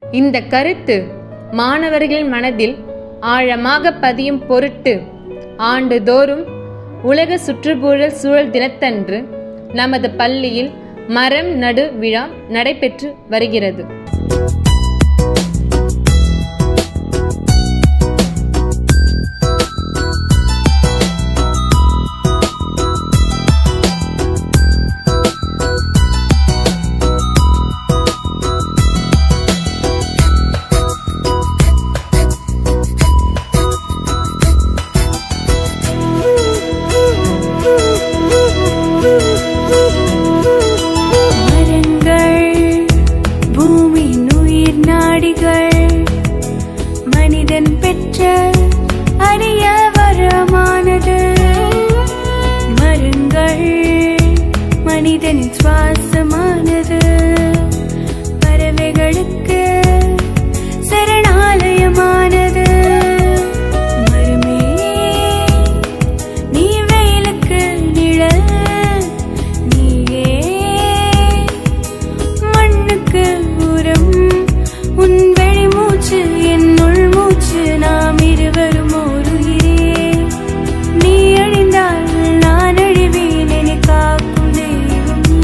இந்த கருத்து மாணவர்கள் மனதில் ஆழமாக பதியும் பொருட்டு ஆண்டுதோறும் உலக சுற்றுச்சூழல் சூழல் தினத்தன்று நமது பள்ளியில் மரம் நடு விழா நடைபெற்று வருகிறது. மனிதன் பெற்ற அரிய வரமானது. மரங்கள் மனிதனின் சுவாசமானது. பறவைகளுக்கு சரணாலயமானது. மரமே நீ வெயிலுக்கு நிழல், நீயே மண்ணுக்கு உரம். உன் வெளிமூச்சு என் உள்மூச்சு, நாம் இருவரும் ஒரு உயிரே. நீ அழிந்தால் நான் அழிவேன், என்னை காக்கும் தெய்வம் நீ.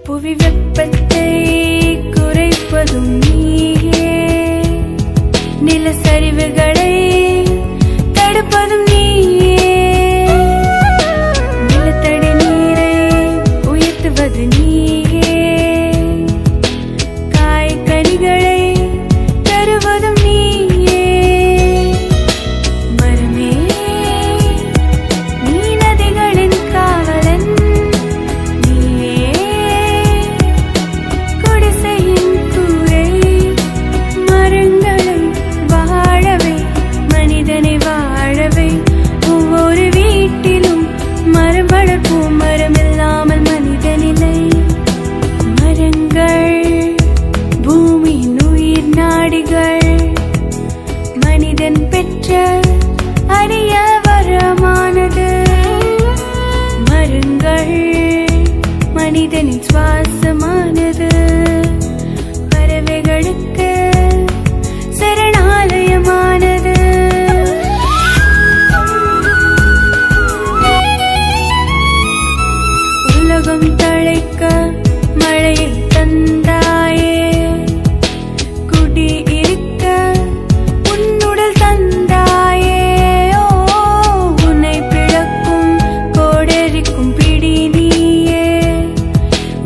புவி வெப்பத்தை குறைப்பதும் நீயே, நிலச்சரிவுகளை தடுப்பதும் நீயே, நிலத்தடி நீரை உயர்த்துவது நீயே, காய்கனிகளை தருவதும் நீயே. மரமே நீ நதிகளின் காவலன், ஒவ்வொரு வீட்டிலும் மரம் வளர்ப்போம். மரம் இல்லாமல் மனிதனில்லை. மரங்கள் பூமியின் உயிர் நாடிகள். மனிதன் பெற்ற அரிய வரமானது. மரங்கள் மனிதனின் சுவாசமானது. பறவைகளுக்கு சரணாலயமானது. உலகம் தழைக்க மழையை தந்தாயே, குடி இருக்க உன்னுடல் தந்தாயே. உன்னை பிளக்கும் கோடரிக்கும் பிடி நீயே.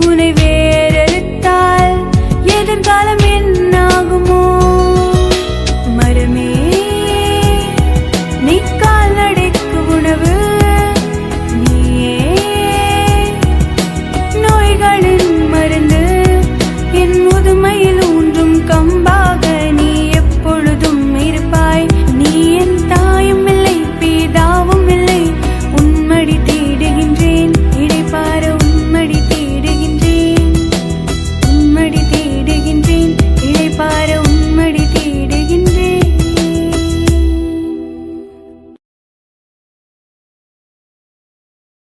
உன்னை வேறறுத்தால் எதிர்காலம் என்னாகுமோ? மரமே நீ கால்நடைக்கு உணவு, மருந்து என் முதுமையில் ஊன்றும்